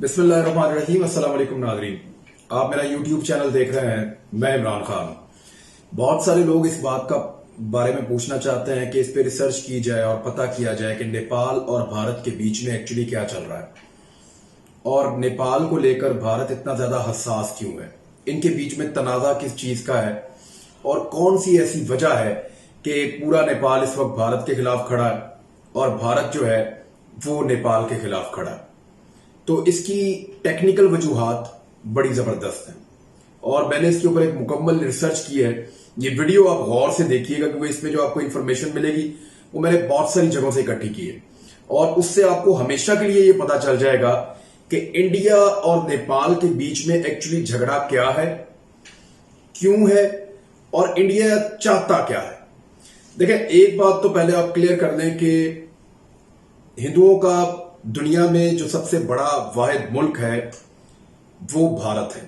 बिस्मिल्लाहिर्रहमानिर्रहीम। अस्सलाम वालेकुम नाज़रीन, आप मेरा यूट्यूब चैनल देख रहे हैं। मैं इमरान खान। बहुत सारे लोग इस बात का बारे में पूछना चाहते हैं कि इस पे रिसर्च की जाए और पता किया जाए कि नेपाल और भारत के बीच में एक्चुअली क्या चल रहा है और नेपाल को लेकर भारत इतना ज्यादा हसास क्यों है, इनके बीच में तनाजा किस चीज का है और कौन सी ऐसी वजह है कि पूरा नेपाल इस वक्त भारत के खिलाफ खड़ा है और भारत जो है वो नेपाल के खिलाफ खड़ा है। तो इसकी टेक्निकल वजूहात बड़ी जबरदस्त हैं और मैंने इसके ऊपर एक मुकम्मल रिसर्च की है। ये वीडियो आप गौर से देखिएगा क्योंकि इसमें जो आपको इंफॉर्मेशन मिलेगी वो मैंने बहुत सारी जगहों से इकट्ठी की है और उससे आपको हमेशा के लिए ये पता चल जाएगा कि इंडिया और नेपाल के बीच में एक्चुअली झगड़ा क्या है, क्यों है और इंडिया चाहता क्या है। देखें, एक बात तो पहले आप क्लियर कर लें कि हिंदुओं का दुनिया में जो सबसे बड़ा वाहिद मुल्क है वो भारत है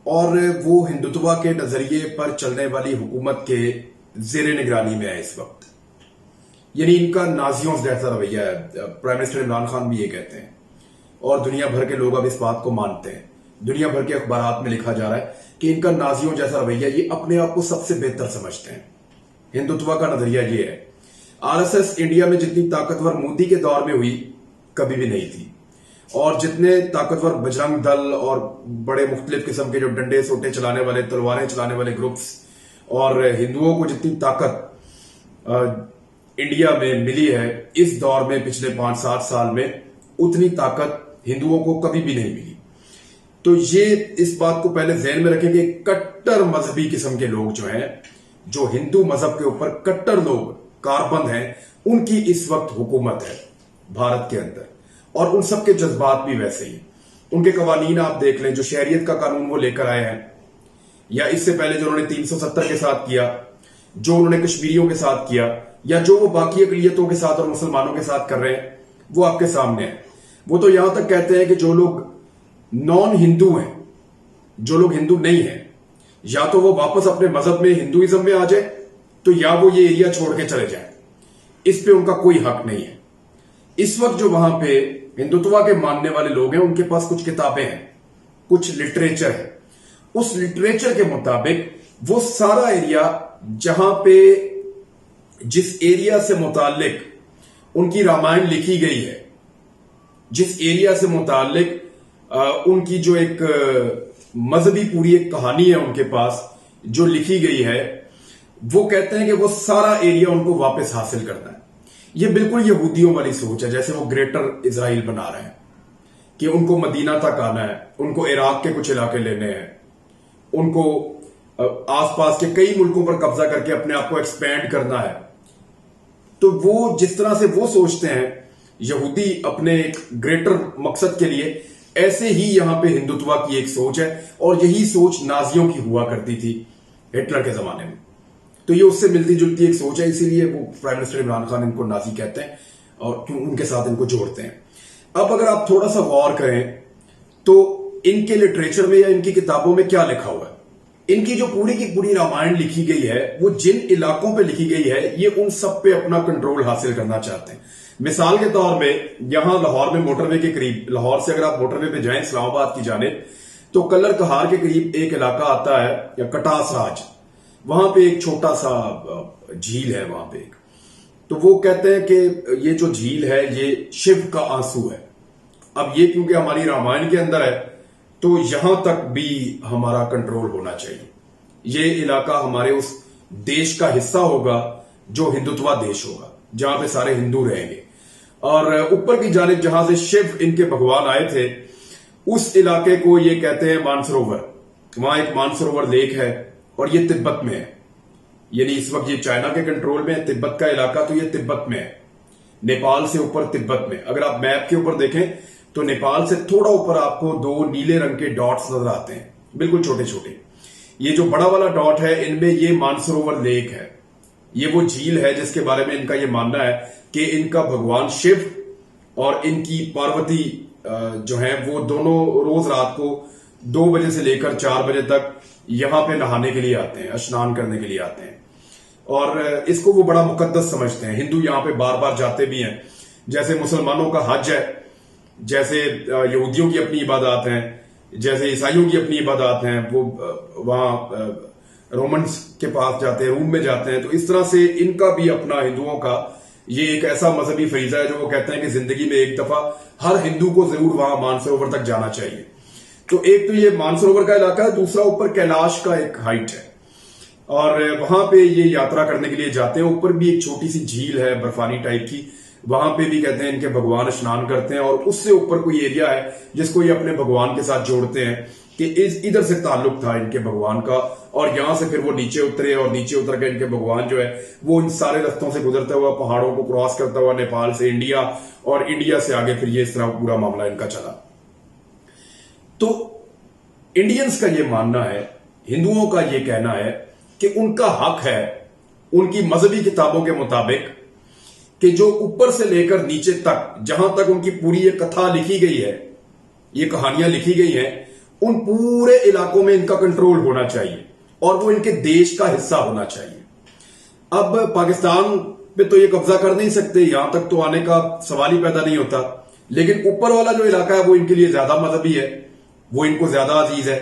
और वो हिंदुत्व के नजरिए पर चलने वाली हुकूमत के जेर निगरानी में है इस वक्त। यानी इनका नाजियों जैसा रवैया है। प्राइम मिनिस्टर इमरान खान भी ये कहते हैं और दुनिया भर के लोग अब इस बात को मानते हैं। दुनिया भर के अखबारात में लिखा जा रहा है कि इनका नाजियों जैसा रवैया, ये अपने आप को सबसे बेहतर समझते हैं। हिंदुत्व का नजरिया ये है। आरएसएस इंडिया में जितनी ताकतवर मोदी के दौर में हुई कभी भी नहीं थी और जितने ताकतवर बजरंग दल और बड़े मुख्तलिफ किस्म के जो डंडे सोटे चलाने वाले, तलवारें चलाने वाले ग्रुप्स और हिंदुओं को जितनी ताकत इंडिया में मिली है इस दौर में पिछले 5-7 साल में, उतनी ताकत हिंदुओं को कभी भी नहीं मिली। तो ये इस बात को पहले ध्यान में रखें कि कट्टर मजहबी किस्म के लोग जो हैं, जो हिंदू मजहब के ऊपर कट्टर लोग कारबंद हैं, उनकी इस वक्त हुकूमत है भारत के अंदर और उन सबके जज्बात भी वैसे ही। उनके कवानीन आप देख लें, जो शहरियत का कानून वो लेकर आए हैं या इससे पहले जो उन्होंने 370 के साथ किया, जो उन्होंने कश्मीरियों के साथ किया या जो वो बाकी अकलियतों के साथ और मुसलमानों के साथ कर रहे हैं, वो आपके सामने है। वो तो यहां तक कहते हैं कि जो लोग नॉन हिंदू हैं, जो लोग हिंदू नहीं है, या तो वो वापस अपने मजहब में हिंदुइज्म में आ जाए तो या वो ये एरिया छोड़ के चले जाए। इस पे उनका कोई हक नहीं है। इस वक्त जो वहां पे हिंदुत्व के मानने वाले लोग हैं, उनके पास कुछ किताबें हैं, कुछ लिटरेचर है। उस लिटरेचर के मुताबिक वो सारा एरिया जहां पे जिस एरिया से मुतालिक उनकी रामायण लिखी गई है, जिस एरिया से मुतालिक उनकी जो एक मजहबी पूरी एक कहानी है उनके पास जो लिखी गई है, वो कहते हैं कि वो सारा एरिया उनको वापस हासिल करना है। ये बिल्कुल यहूदियों वाली सोच है, जैसे वो ग्रेटर इजराइल बना रहे हैं कि उनको मदीना तक आना है, उनको इराक के कुछ इलाके लेने हैं, उनको आसपास के कई मुल्कों पर कब्जा करके अपने आप को एक्सपैंड करना है। तो वो जिस तरह से वो सोचते हैं यहूदी अपने एक ग्रेटर मकसद के लिए, ऐसे ही यहां पे हिंदुत्व की एक सोच है और यही सोच नाजियों की हुआ करती थी हिटलर के जमाने में। तो ये उससे मिलती जुलती एक सोच है, इसीलिए वो प्राइम मिनिस्टर इमरान खान इनको नाजी कहते हैं और उनके साथ इनको जोड़ते हैं। अब अगर आप थोड़ा सा गौर करें तो इनके लिटरेचर में या इनकी किताबों में क्या लिखा हुआ है। इनकी जो पूरी की पूरी रामायण लिखी गई है वो जिन इलाकों पे लिखी गई है, ये उन सब पे अपना कंट्रोल हासिल करना चाहते हैं। मिसाल के तौर में यहां लाहौर में मोटरवे के करीब, लाहौर से अगर आप मोटरवे पे जाएं इस्लामाबाद की जानिब, तो कल्लर कहार के करीब एक इलाका आता है या कटास राज, वहां पे एक छोटा सा झील है वहां पे एक। तो वो कहते हैं कि ये जो झील है ये शिव का आंसू है। अब ये क्योंकि हमारी रामायण के अंदर है तो यहां तक भी हमारा कंट्रोल होना चाहिए। ये इलाका हमारे उस देश का हिस्सा होगा जो हिंदुत्व देश होगा, जहां पे सारे हिंदू रहेंगे। और ऊपर की जानिब जहां से शिव इनके भगवान आए थे, उस इलाके को ये कहते हैं मानसरोवर। वहां एक मानसरोवर लेक है और ये तिब्बत में है। यानी इस वक्त ये चाइना के कंट्रोल में है तिब्बत का इलाका, तो ये तिब्बत में है, नेपाल से ऊपर तिब्बत में। अगर आप मैप के ऊपर देखें तो नेपाल से थोड़ा ऊपर आपको 2 नीले रंग के डॉट्स नजर आते हैं, बिल्कुल छोटे छोटे। ये जो बड़ा वाला डॉट है, इनमें ये मानसरोवर लेक है, ये वो झील है जिसके बारे में इनका ये मानना है कि इनका भगवान शिव और इनकी पार्वती जो है वो दोनों रोज रात को 2 बजे से लेकर 4 बजे तक यहां पे नहाने के लिए आते हैं, स्नान करने के लिए आते हैं और इसको वो बड़ा मुकद्दस समझते हैं। हिंदू यहां पे बार बार जाते भी हैं, जैसे मुसलमानों का हज है जैसे यहूदियों की अपनी इबादत हैं, जैसे ईसाइयों की अपनी इबादत हैं, वो वहां रोमन्स के पास जाते हैं, रूम में जाते हैं। तो इस तरह से इनका भी अपना, हिंदुओं का ये एक ऐसा मजहबी फरीजा है जो वो कहते हैं कि जिंदगी में एक दफा हर हिंदू को जरूर वहां मानसरोवर तक जाना चाहिए। तो एक तो ये मानसरोवर का इलाका है, दूसरा ऊपर कैलाश का एक हाइट है और वहां पे ये यात्रा करने के लिए जाते हैं। ऊपर भी एक छोटी सी झील है बर्फानी टाइप की, वहां पे भी कहते हैं इनके भगवान स्नान करते हैं और उससे ऊपर कोई एरिया है जिसको ये अपने भगवान के साथ जोड़ते हैं कि इधर से ताल्लुक था इनके भगवान का और यहां से फिर वो नीचे उतरे और नीचे उतर के इनके भगवान जो है वो इन सारे रास्तों से गुजरता हुआ, पहाड़ों को क्रॉस करता हुआ नेपाल से इंडिया और इंडिया से आगे फिर ये इस तरह पूरा मामला इनका चला। तो इंडियंस का ये मानना है, हिंदुओं का ये कहना है कि उनका हक है उनकी मजहबी किताबों के मुताबिक कि जो ऊपर से लेकर नीचे तक, जहां तक उनकी पूरी ये कथा लिखी गई है, ये कहानियां लिखी गई हैं, उन पूरे इलाकों में इनका कंट्रोल होना चाहिए और वो इनके देश का हिस्सा होना चाहिए। अब पाकिस्तान पे तो ये कब्जा कर नहीं सकते, यहां तक तो आने का सवाल ही पैदा नहीं होता, लेकिन ऊपर वाला जो इलाका है वो इनके लिए ज्यादा मजहबी है, वो इनको ज्यादा अजीज है।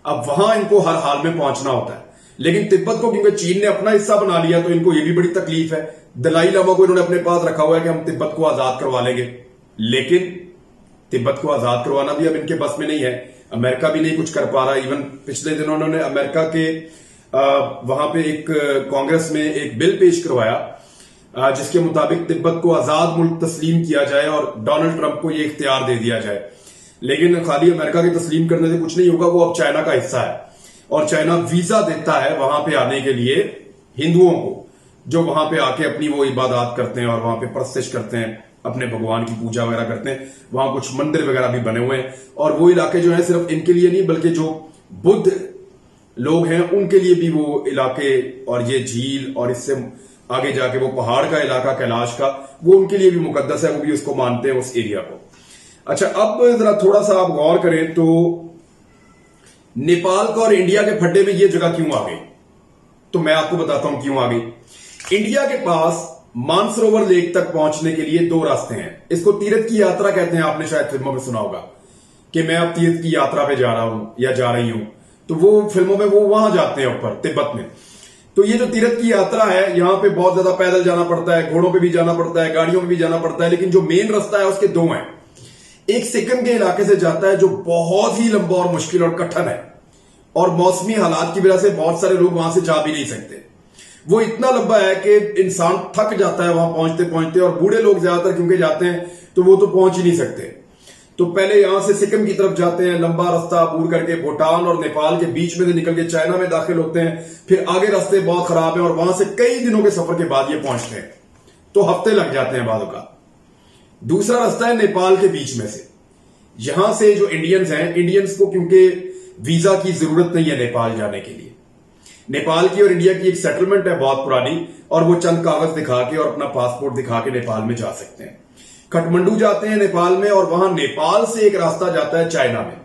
अब वहां इनको हर हाल में पहुंचना होता है। लेकिन तिब्बत को क्योंकि चीन ने अपना हिस्सा बना लिया तो इनको ये भी बड़ी तकलीफ है। दलाई लामा को इन्होंने अपने पास रखा हुआ है कि हम तिब्बत को आजाद करवा लेंगे, लेकिन तिब्बत को आजाद करवाना भी अब इनके बस में नहीं है। अमेरिका भी नहीं कुछ कर पा रहा। इवन पिछले दिनों उन्होंने अमेरिका के वहां पे एक कांग्रेस में एक बिल पेश करवाया जिसके मुताबिक तिब्बत को आजाद मुल्क तस्लीम किया जाए और डोनाल्ड ट्रंप को यह इख्तियार दे दिया जाए। लेकिन खाली अमेरिका के तस्लीम करने से कुछ नहीं होगा, वो अब चाइना का हिस्सा है और चाइना वीजा देता है वहां पे आने के लिए हिंदुओं को, जो वहां पे आके अपनी वो इबादत करते हैं और वहां पे परस्तिश करते हैं, अपने भगवान की पूजा वगैरह करते हैं। वहां कुछ मंदिर वगैरह भी बने हुए हैं और वो इलाके जो है सिर्फ इनके लिए नहीं बल्कि जो बुद्ध लोग हैं उनके लिए भी वो इलाके और ये झील और इससे आगे जाके वो पहाड़ का इलाका कैलाश का, वो उनके लिए भी मुकद्दस है, वो भी उसको मानते हैं उस एरिया को। अच्छा, अब जरा थोड़ा सा आप गौर करें तो नेपाल का और इंडिया के फड्डे में ये जगह क्यों आ गई, तो मैं आपको बताता हूं क्यों आ गई। इंडिया के पास मानसरोवर लेक तक पहुंचने के लिए दो रास्ते हैं। इसको तीर्थ की यात्रा कहते हैं, आपने शायद फिल्मों में सुना होगा कि मैं अब तीर्थ की यात्रा पे जा रहा हूं या जा रही हूं, तो वो फिल्मों में वो वहां जाते हैं ऊपर तिब्बत में। तो ये जो तीर्थ की यात्रा है, यहां पे बहुत ज्यादा पैदल जाना पड़ता है, घोड़ों पे भी जाना पड़ता है, गाड़ियों में भी जाना पड़ता है, लेकिन जो मेन रास्ता है उसके दो हैं। एक सिक्किम के इलाके से जाता है जो बहुत ही लंबा और मुश्किल और कठिन है और मौसमी हालात की वजह से बहुत सारे लोग वहां से जा भी नहीं सकते। वो इतना लंबा है कि इंसान थक जाता है वहां पहुंचते पहुंचते, और बूढ़े लोग ज्यादातर क्योंकि जाते हैं तो वो तो पहुंच ही नहीं सकते। तो पहले यहां से सिक्किम की तरफ जाते हैं, लंबा रास्ता अबूर करके भूटान और नेपाल के बीच में से निकल के चाइना में दाखिल होते हैं, फिर आगे रास्ते बहुत खराब है और वहां से कई दिनों के सफर के बाद ये पहुंचते हैं, तो हफ्ते लग जाते हैं बादों का। दूसरा रास्ता है नेपाल के बीच में से। यहां से जो इंडियंस हैं, इंडियंस को क्योंकि वीजा की जरूरत नहीं है नेपाल जाने के लिए, नेपाल की और इंडिया की एक सेटलमेंट है बहुत पुरानी, और वो चंद कागज दिखा के और अपना पासपोर्ट दिखा के नेपाल में जा सकते हैं। काठमांडू जाते हैं नेपाल में और वहां नेपाल से एक रास्ता जाता है चाइना में,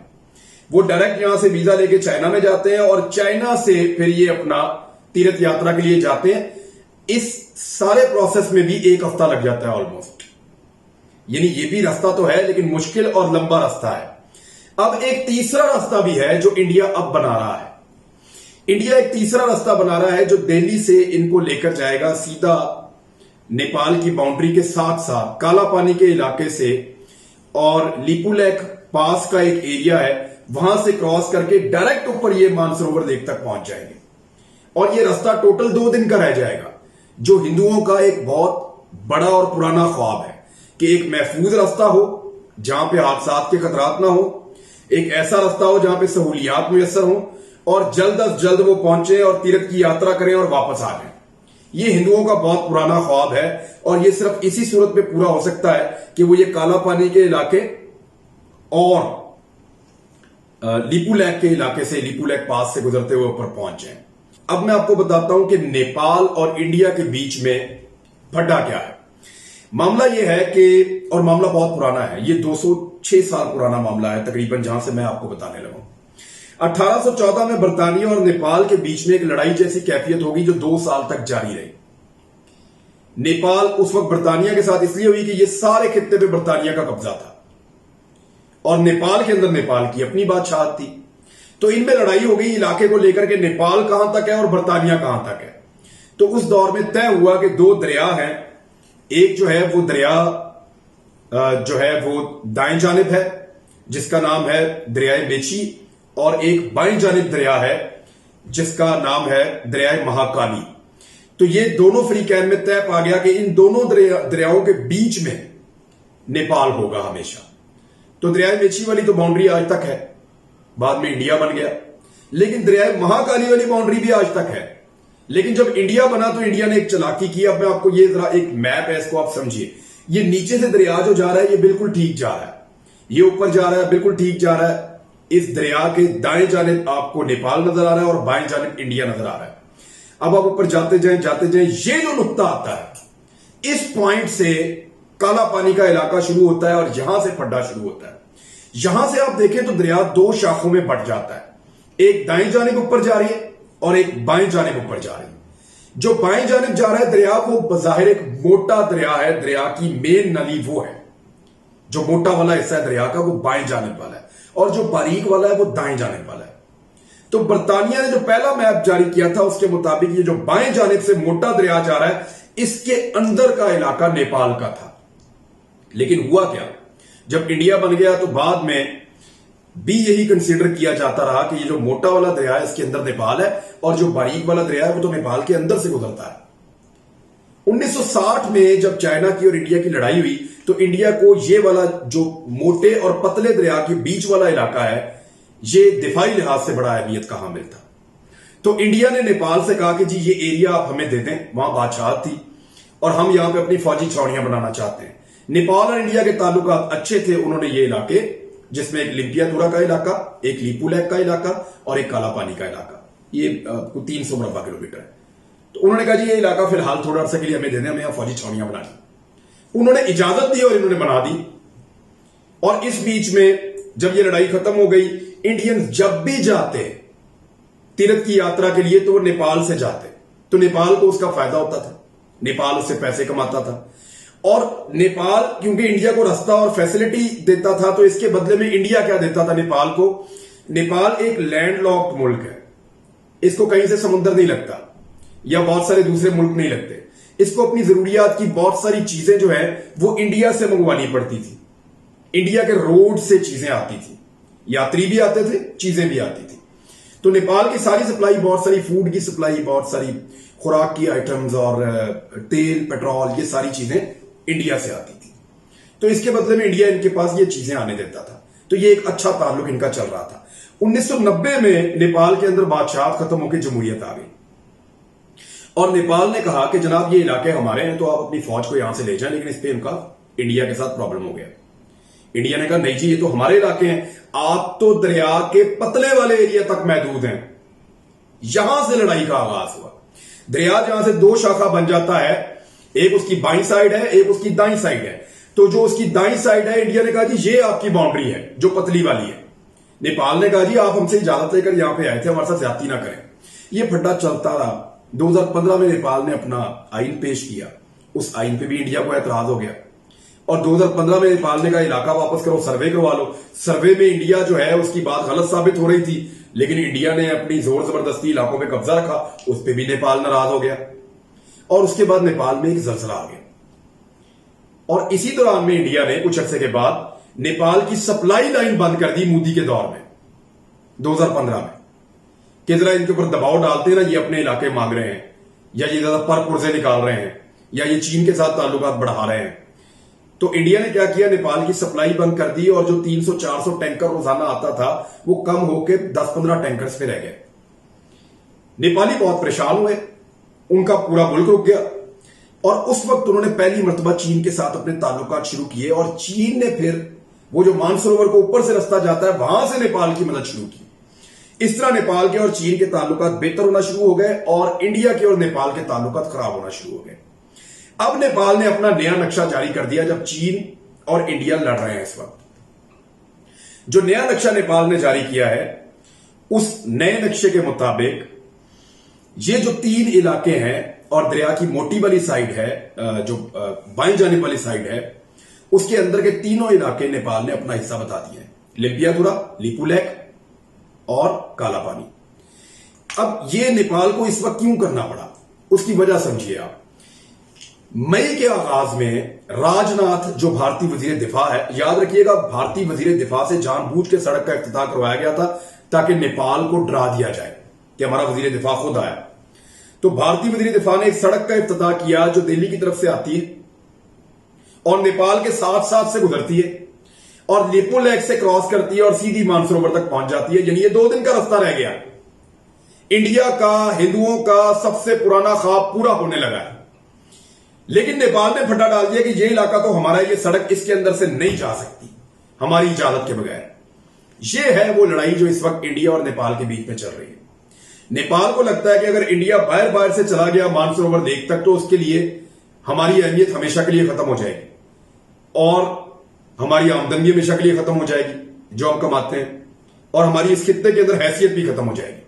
वो डायरेक्ट यहां से वीजा लेके चाइना में जाते हैं और चाइना से फिर ये अपना तीर्थ यात्रा के लिए जाते हैं। इस सारे प्रोसेस में भी एक हफ्ता लग जाता है ऑलमोस्ट, यानी ये भी रास्ता तो है लेकिन मुश्किल और लंबा रास्ता है। अब एक तीसरा रास्ता भी है जो इंडिया अब बना रहा है। इंडिया एक तीसरा रास्ता बना रहा है जो दिल्ली से इनको लेकर जाएगा सीधा नेपाल की बाउंड्री के साथ साथ काला पानी के इलाके से, और लिपुलेख पास का एक एरिया है वहां से क्रॉस करके डायरेक्ट ऊपर ये मानसरोवर लेक तक पहुंच जाएंगे। और ये रास्ता टोटल 2 दिन का रह जाएगा, जो हिंदुओं का एक बहुत बड़ा और पुराना ख्वाब है कि एक महफूज रास्ता हो जहां पे हादसात के खतरात ना हो, एक ऐसा रास्ता हो जहां पे सहूलियात मुयसर हो और जल्द अज जल्द वो पहुंचे और तीर्थ की यात्रा करें और वापस आ जाएं। ये हिंदुओं का बहुत पुराना ख्वाब है और ये सिर्फ इसी सूरत में पूरा हो सकता है कि वो ये काला पानी के इलाके और लिपुलेख के इलाके से, लिपुलेख पास से गुजरते हुए ऊपर पहुंच जाएं। अब मैं आपको बताता हूं कि नेपाल और इंडिया के बीच में फड्डा क्या है। मामला यह है कि, और मामला बहुत पुराना है, ये 206 साल पुराना मामला है तकरीबन, जहां से मैं आपको बताने लगा। 1814 में बर्तानिया और नेपाल के बीच में एक लड़ाई जैसी कैफियत होगी जो 2 साल तक जारी रही। नेपाल उस वक्त बर्तानिया के साथ इसलिए हुई कि ये सारे खित्ते पे बर्तानिया का कब्जा था और नेपाल के अंदर नेपाल की अपनी बादशाहत थी। तो इनमें लड़ाई हो गई इलाके को लेकर के, नेपाल कहां तक है और बर्तानिया कहां तक है। तो उस दौर में तय हुआ कि दो दरिया हैं, एक जो है वो दरिया जो है वो दाएं जानिब है जिसका नाम है दरियाए मेची, और एक बाएं जानिब दरिया है जिसका नाम है दरियाए महाकाली। तो ये दोनों फ्रीकैन में तय पा गया कि इन दोनों दरियाओं के बीच में नेपाल होगा हमेशा। तो दरियाए मेची वाली तो बाउंड्री आज तक है, बाद में इंडिया बन गया, लेकिन दरियाए महाकाली वाली बाउंड्री भी आज तक है। लेकिन जब इंडिया बना तो इंडिया ने एक चालाकी की। अब मैं आपको ये जरा एक मैप है, इसको आप समझिए। ये नीचे से दरिया जो जा रहा है ये बिल्कुल ठीक जा रहा है, ये ऊपर जा रहा है बिल्कुल ठीक जा रहा है। इस दरिया के दाएं जानिब आपको नेपाल नजर आ रहा है और बाएं जानिब इंडिया नजर आ रहा है। अब आप ऊपर जाते जाएं, ये जो नुक्ता आता है, इस पॉइंट से काला पानी का इलाका शुरू होता है और यहां से फड्डा शुरू होता है। यहां से आप देखें तो दरिया दो शाखों में बंट जाता है, एक दाएं जानिब ऊपर जा रही है और एक बाएं जानिब ऊपर जा रही है। जो बाएं जानिब जा रहा है दरिया, वो बज़ाहिर एक मोटा दरिया है, दरिया की मेन नली वो है। जो मोटा वाला हिस्सा है दरिया का वो बाएं जानिब वाला है और जो बारीक वाला है वो दाएं जानिब वाला है। तो बर्तानिया ने जो पहला मैप जारी किया था उसके मुताबिक ये जो बाएं जानिब से मोटा दरिया जा रहा है, इसके अंदर का इलाका नेपाल का था। लेकिन हुआ क्या, जब इंडिया बन गया तो बाद में भी यही कंसीडर किया जाता रहा कि ये जो मोटा वाला दरिया है इसके अंदर नेपाल है और जो बारीक वाला दरिया है वो तो नेपाल के अंदर से गुजरता है। 1960 में जब चाइना की और इंडिया की लड़ाई हुई तो इंडिया को ये वाला जो मोटे और पतले दरिया के बीच वाला इलाका है ये दिफाई लिहाज से बड़ा अहमियत का हामिल था। तो इंडिया ने नेपाल से कहा कि जी ये एरिया आप हमें दे दें, वहां बादशाहत थी और हम यहां पे अपनी फौजी छावनियां बनाना चाहते हैं। नेपाल और इंडिया के ताल्लुकात अच्छे थे। उन्होंने ये इलाके, जिसमें एक लिम्पियातुरा का इलाका, एक लीपुलैक का इलाका और एक काला पानी का इलाका, ये 300 मुरब्बा किलोमीटर है। तो उन्होंने कहा जी ये इलाका फिलहाल थोड़ा अर्से के लिए हमें देने, हमें यहां फौजी छावनियां बनानी। उन्होंने इजाजत दी और इन्होंने बना दी। और इस बीच में जब ये लड़ाई खत्म हो गई, इंडियंस जब भी जाते तीर्थ की यात्रा के लिए तो वो नेपाल से जाते, तो नेपाल को उसका फायदा होता था, नेपाल उससे पैसे कमाता था। और नेपाल क्योंकि इंडिया को रास्ता और फैसिलिटी देता था, तो इसके बदले में इंडिया क्या देता था नेपाल को? नेपाल एक लैंडलॉक्ड मुल्क है, इसको कहीं से समुद्र नहीं लगता या बहुत सारे दूसरे मुल्क नहीं लगते। इसको अपनी जरूरियात की बहुत सारी चीजें जो है वो इंडिया से मंगवानी पड़ती थी। इंडिया के रोड से चीजें आती थी, यात्री भी आते थे, चीजें भी आती थी। तो नेपाल की सारी सप्लाई, बहुत सारी फूड की सप्लाई, बहुत सारी खुराक की आइटम्स और तेल, पेट्रोल, ये सारी चीजें इंडिया से आती थी। तो इसके बदले में इंडिया इनके पास ये चीजें आने देता था। तो ये एक अच्छा ताल्लुक इनका चल रहा था। 1990 में नेपाल के अंदर बादशाहत खत्म होकर जमहूरियत आ गई और नेपाल ने कहा कि जनाब ये इलाके हमारे हैं, तो आप अपनी फौज को यहां से ले जाएं। लेकिन इस पे इनका इंडिया के साथ प्रॉब्लम हो गया। इंडिया ने कहा नहीं जी ये तो हमारे इलाके हैं, आप तो दरिया के पतले वाले एरिया तक महदूद हैं। यहां से लड़ाई का आगाज हुआ। दरिया जहां से दो शाखा बन जाता है, एक उसकी बाईं साइड है, एक उसकी दाईं साइड है। तो जो उसकी दाईं साइड है, इंडिया ने कहा जी ये आपकी बाउंड्री है जो पतली वाली है। नेपाल ने कहा जी आप हमसे इजाजत लेकर यहां पे आए थे, हमारे साथ ज्यादती ना करें। ये फड्डा चलता रहा। 2015 में नेपाल ने अपना आइन पेश किया, उस आइन पे भी इंडिया को एतराज हो गया और 2015 में नेपाल ने कहा इलाका वापस करो, सर्वे करवा लो। सर्वे में इंडिया जो है उसकी बात गलत साबित हो रही थी, लेकिन इंडिया ने अपनी जोर जबरदस्ती इलाकों पे कब्जा रखा, उस पर भी नेपाल नाराज हो गया और उसके बाद नेपाल में एक जलजला आ गया। और इसी दौरान में इंडिया ने कुछ अर्से के बाद नेपाल की सप्लाई लाइन बंद कर दी मोदी के दौर में 2015 में, कि जरा इनके ऊपर दबाव डालते हैं ना, ये अपने इलाके मांग रहे हैं या ये ज्यादा पर पुर्जे निकाल रहे हैं या ये चीन के साथ ताल्लुकात बढ़ा रहे हैं। तो इंडिया ने क्या किया, नेपाल की सप्लाई बंद कर दी और जो 300-400 टैंकर रोजाना आता था वो कम होकर 10-15 टैंकर्स पे रह गए। नेपाली बहुत परेशान हुए, उनका पूरा मुल्क रुक गया और उस वक्त उन्होंने पहली मर्तबा चीन के साथ अपने ताल्लुकात शुरू किए और चीन ने फिर वो जो मानसरोवर को ऊपर से रास्ता जाता है वहां से नेपाल की मदद शुरू की। इस तरह नेपाल के और चीन के ताल्लुकात बेहतर होना शुरू हो गए और इंडिया के और नेपाल के ताल्लुकात खराब होना शुरू हो गए। अब नेपाल ने अपना नया नक्शा जारी कर दिया जब चीन और इंडिया लड़ रहे हैं। इस वक्त जो नया नक्शा नेपाल ने जारी किया है, उस नए नक्शे के मुताबिक ये जो 3 इलाके हैं और दरिया की मोटी वाली साइड है, जो बाएं जाने वाली साइड है, उसके अंदर के तीनों इलाके नेपाल ने अपना हिस्सा बता दिए हैं। लिपियाधुरा, लिपुलेक और काला पानी। अब ये नेपाल को इस वक्त क्यों करना पड़ा, उसकी वजह समझिए आप। मई के आगाज में राजनाथ जो भारतीय वजीर दिफा है, याद रखिएगा भारतीय वजीर दिफा से जानबूझ के सड़क का इफ्तिताह करवाया गया था ताकि नेपाल को डरा दिया जाए कि हमारा वजीर दिफा खुद आया। तो भारतीय वजीर दिफा ने एक सड़क का इफ्तिताह किया जो दिल्ली की तरफ से आती है और नेपाल के साथ साथ से गुजरती है और लिपुलेक से क्रॉस करती है और सीधी मानसरोवर तक पहुंच जाती है। यानी ये 2 दिन का रास्ता रह गया। इंडिया का, हिंदुओं का सबसे पुराना ख्वाब पूरा होने लगा है। लेकिन नेपाल ने फटा डाल दिया कि ये इलाका तो हमारा, ये सड़क इसके अंदर से नहीं जा सकती हमारी इजाजत के बगैर। ये है वो लड़ाई जो इस वक्त इंडिया और नेपाल के बीच में चल रही है। नेपाल को लगता है कि अगर इंडिया बाहर बाहर से चला गया मानसरोवर लेक तक तो उसके लिए हमारी अहमियत हमेशा के लिए खत्म हो जाएगी और हमारी आमदनी भी हमेशा के लिए खत्म हो जाएगी जो हम कमाते हैं, और हमारी इस खित्ते के अंदर हैसियत भी खत्म हो जाएगी।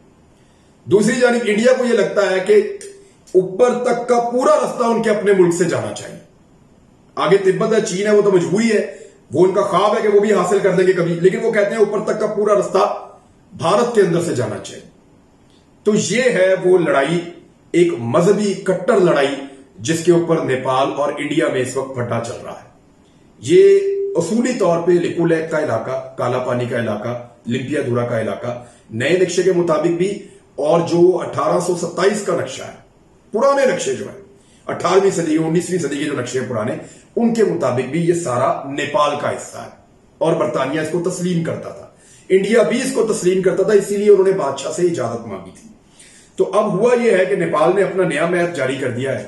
दूसरी जानिब इंडिया को यह लगता है कि ऊपर तक का पूरा रास्ता उनके अपने मुल्क से जाना चाहिए। आगे तिब्बत है, चीन है, वो तो मजबूरी है, वो उनका ख्वाब है कि वो भी हासिल कर देंगे कभी, लेकिन वो कहते हैं ऊपर तक का पूरा रास्ता भारत के अंदर से जाना चाहिए। तो ये है वो लड़ाई, एक मजहबी कट्टर लड़ाई जिसके ऊपर नेपाल और इंडिया में इस वक्त फड्डा चल रहा है। ये असूली तौर पे लिपुलेक का इलाका, काला पानी का इलाका, लिपियाधुरा का इलाका नए नक्शे के मुताबिक भी, और जो 1827 का नक्शा है, पुराने नक्शे जो है 18वीं सदी 19वीं सदी के जो नक्शे हैं पुराने, उनके मुताबिक भी ये सारा नेपाल का हिस्सा है और बरतानिया इसको तस्लीम करता था, इंडिया भी इसको तस्लीम करता था, इसीलिए उन्होंने बादशाह से इजाजत मांगी थी। तो अब हुआ यह है कि नेपाल ने अपना नया मैप जारी कर दिया है।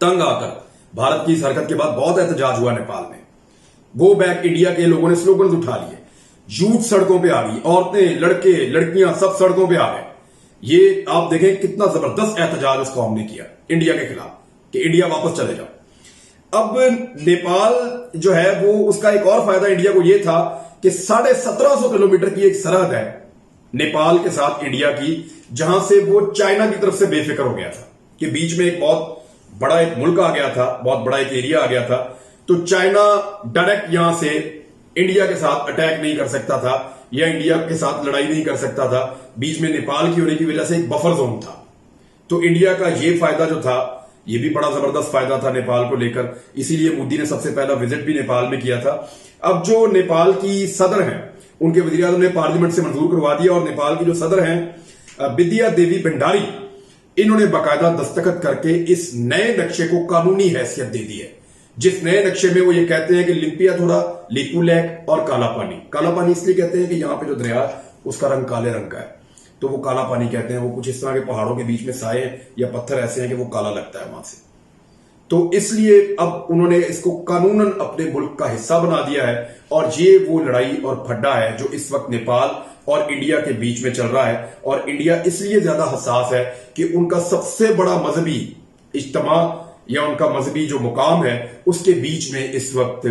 तंग आकर भारत की इस हरकत के बाद बहुत एहतजाज हुआ नेपाल में। गो बैक इंडिया के लोगों ने स्लोगन्स उठा लिए, यूथ सड़कों पे आ गई, औरतें, लड़के, लड़कियां सब सड़कों पे आ गए। ये आप देखें कितना जबरदस्त एहतजाज उस कौम ने किया इंडिया के खिलाफ कि इंडिया वापस चले जाओ। अब नेपाल जो है वो, उसका एक और फायदा इंडिया को यह था कि 1750 किलोमीटर की एक सरहद है नेपाल के साथ इंडिया की, जहां से वो चाइना की तरफ से बेफिक्र हो गया था कि बीच में एक बहुत बड़ा एक मुल्क आ गया था, बहुत बड़ा एक एरिया आ गया था, तो चाइना डायरेक्ट यहां से इंडिया के साथ अटैक नहीं कर सकता था या इंडिया के साथ लड़ाई नहीं कर सकता था। बीच में नेपाल की होने की वजह से एक बफर जोन था। तो इंडिया का ये फायदा जो था, ये भी बड़ा जबरदस्त फायदा था नेपाल को लेकर, इसीलिए मोदी ने सबसे पहला विजिट भी नेपाल में किया था। अब जो नेपाल की सदर हैं, उनके वजीर आजम ने पार्लियामेंट से मंजूर करवा दिया और नेपाल की जो सदर हैं विद्या देवी भंडारी, इन्होंने बाकायदा दस्तखत करके इस नए नक्शे को कानूनी हैसियत दे दी है, जिस नए नक्शे में वो ये कहते हैं कि लिपियाधुरा, लिपुलेक और काला पानी इसलिए कहते हैं कि यहां पे जो दरिया है उसका रंग काले रंग का है, तो वो काला पानी कहते हैं। वो कुछ इस तरह के पहाड़ों के बीच में साए या पत्थर ऐसे हैं कि वो काला लगता है वहां से, तो इसलिए अब उन्होंने इसको कानूनन अपने मुल्क का हिस्सा बना दिया है। और ये वो लड़ाई और फड्डा है जो इस वक्त नेपाल और इंडिया के बीच में चल रहा है। और इंडिया इसलिए ज्यादा हसास है कि उनका सबसे बड़ा मजहबी इज्तिमा या उनका मजहबी जो मुकाम है उसके बीच में इस वक्त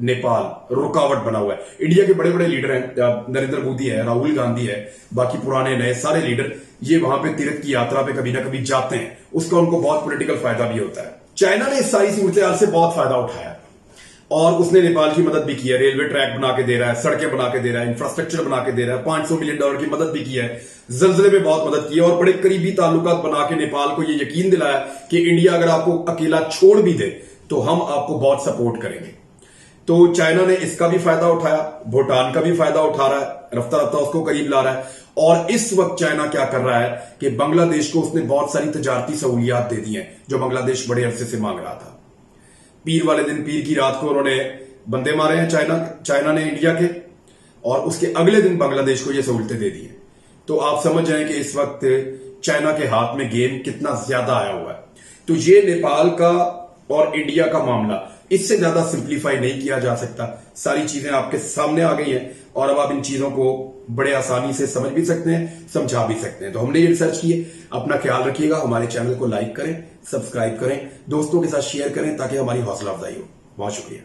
नेपाल रुकावट बना हुआ है। इंडिया के बड़े बड़े लीडर हैं, नरेंद्र मोदी है, राहुल गांधी है, बाकी पुराने नए सारे लीडर, ये वहां पे तीर्थ की यात्रा पे कभी ना कभी जाते हैं, उसका उनको बहुत पॉलिटिकल फायदा भी होता है। चाइना ने इस सारी सूरत से बहुत फायदा उठाया और उसने नेपाल की मदद भी की है, रेलवे ट्रैक बना के दे रहा है, सड़कें बना के दे रहा है, इंफ्रास्ट्रक्चर बना के दे रहा है, $500 मिलियन की मदद भी की है, जल्जले में बहुत मदद की है और बड़े करीबी ताल्लुकात बना के नेपाल को यह यकीन दिलाया कि इंडिया अगर आपको अकेला छोड़ भी दे तो हम आपको बहुत सपोर्ट करेंगे। तो चाइना ने इसका भी फायदा उठाया, भूटान का भी फायदा उठा रहा है, रफ्ता रफ्ता उसको करीब ला रहा है। और इस वक्त चाइना क्या कर रहा है कि बांग्लादेश को उसने बहुत सारी तजारती सहूलियात दे दी हैं जो बांग्लादेश बड़े अरसे से मांग रहा था। पीर वाले दिन, पीर की रात को उन्होंने बंदे मारे हैं चाइना ने इंडिया के, और उसके अगले दिन बांग्लादेश को ये सहूलतें दे दी हैं। तो आप समझ जाएं कि इस वक्त चाइना के हाथ में गेम कितना ज्यादा आया हुआ है। तो ये नेपाल का और इंडिया का मामला इससे ज्यादा सिंप्लीफाई नहीं किया जा सकता। सारी चीजें आपके सामने आ गई हैं और अब आप इन चीजों को बड़े आसानी से समझ भी सकते हैं, समझा भी सकते हैं। तो हमने ये रिसर्च की है। अपना ख्याल रखिएगा, हमारे चैनल को लाइक करें, सब्सक्राइब करें, दोस्तों के साथ शेयर करें ताकि हमारी हौसला अफजाई हो। बहुत शुक्रिया।